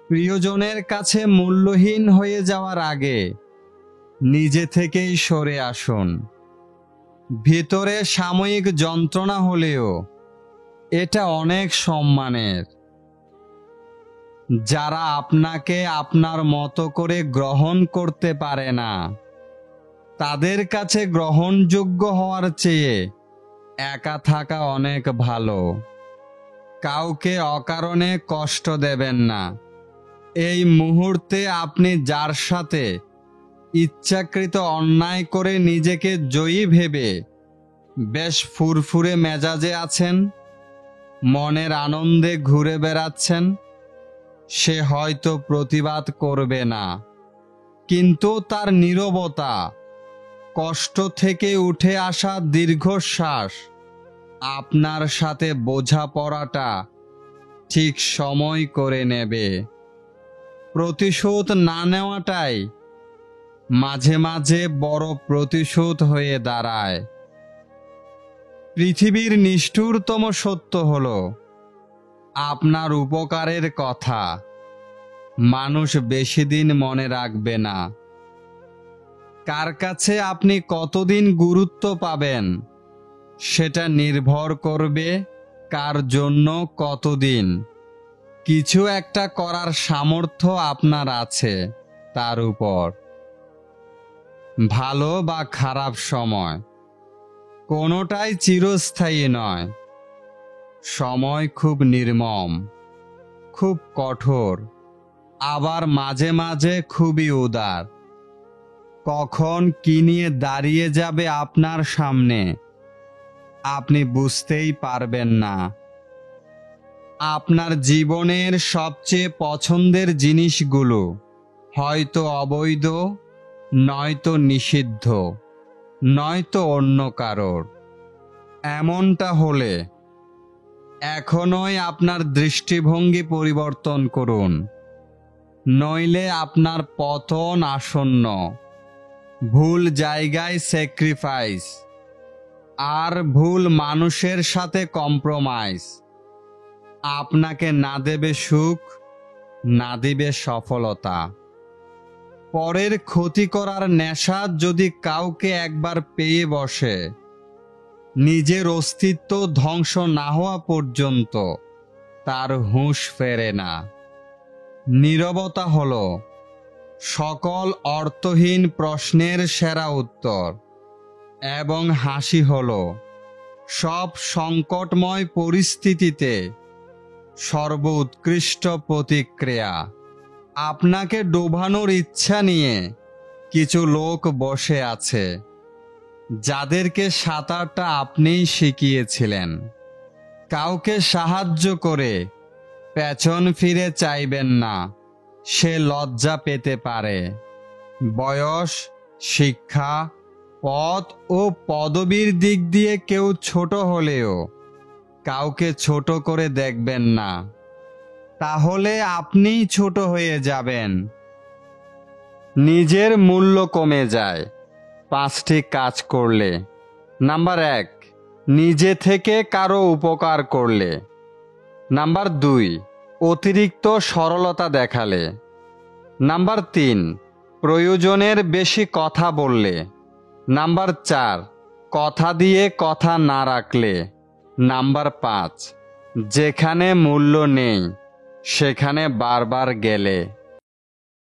প্রিয়জনের কাছে মূল্যহীন হয়ে যাওয়ার আগে নিজে থেকেই সরে আসুন। ভিতরে সাময়িক যন্ত্রণা হলেও এটা অনেক সম্মানের। যারা আপনাকে আপনার মতো করে গ্রহণ করতে পারে না, তাদের কাছে গ্রহণযোগ্য হওয়ার চেয়ে একা থাকা অনেক ভালো। কাউকে অকারণে কষ্ট দেবেন না। এই মুহূর্তে আপনি যার সাথে ইচ্ছাকৃত অন্যায় করে নিজেকে জয়ী ভেবে বেশ ফুরফুরে মেজাজে আছেন, মনের আনন্দে ঘুরে বেড়াচ্ছেন, সে হয়তো প্রতিবাদ করবে না, কিন্তু তার নীরবতা, কষ্ট থেকে উঠে আসা দীর্ঘশ্বাস, আপনার সাথে বোঝাপড়াটা ঠিক সময় করে নেবে। প্রতিশোধ না নেওয়াটাই মাঝে মাঝে বড় প্রতিশোধ হয়ে দাঁড়ায়। পৃথিবীর নিষ্ঠুরতম সত্য হলো, আপনার উপকারের কথা মানুষ বেশি দিন মনে রাখবে না। কার কাছে আপনি কতদিন গুরুত্ব পাবেন সেটা নির্ভর করবে কার জন্য কতদিন কিছু একটা করার সামর্থ্য আপনার আছে তার উপর। ভালো বা খারাপ সময় কোনোটাই চিরস্থায়ী নয়। সময় খুব নির্মম, খুব কঠোর, আবার মাঝে মাঝে খুবই উদার। কখন কি নিয়ে দাঁড়িয়ে যাবে আপনার সামনে আপনি বুঝতেই পারবেন না। আপনার জীবনের সবচেয়ে পছন্দের জিনিসগুলো হয়তো অবৈধ, নয়তো নিষিদ্ধ, নয়তো অন্য কারোর। এমনটা হলে এখনই আপনার দৃষ্টিভঙ্গি পরিবর্তন করুন, নইলে আপনার পতন আসন্ন। ভুল জায়গায় স্যাক্রিফাইস, আর ভুল মানুষের সাথে কম্প্রোমাইজ আপনাকে না দেবে সুখ, না দিবে সফলতা। পরের ক্ষতি করার নেশা যদি কাউকে একবার পেয়ে বসে, নিজের অস্তিত্ব ধ্বংস না হওয়া পর্যন্ত তার হুঁশ ফেরে না। নীরবতা হলো সকল অর্থহীন প্রশ্নের সেরা উত্তর, এবং হাসি হলো সব সংকটময় পরিস্থিতিতে সর্বোৎকৃষ্ট প্রতিক্রিয়া। আপনাকে ডোবানোর ইচ্ছা নিয়ে কিছু লোক বসে আছে, যাদেরকে সাঁতারটা আপনিই শিখিয়েছিলেন। কাউকে সাহায্য করে পেছন ফিরে চাইবেন না, সে লজ্জা পেতে পারে। বয়স, শিক্ষা, পদ ও পদবীর দিক দিয়ে কেউ ছোট হলেও কাউকে ছোট করে দেখবেন না, তাহলে আপনিই ছোট হয়ে যাবেন। নিজের মূল্য কমে যায় 5টি কাজ করলে। নাম্বার 1, নিজে থেকে কারো উপকার করলে। নাম্বার 2, অতিরিক্ত সরলতা দেখালে। নাম্বার 3, প্রয়োজনের বেশি কথা বললে। নাম্বার 4, কথা দিয়ে কথা না রাখলে। নাম্বার 5, যেখানে মূল্য নেই সেখানে বারবার গেলে।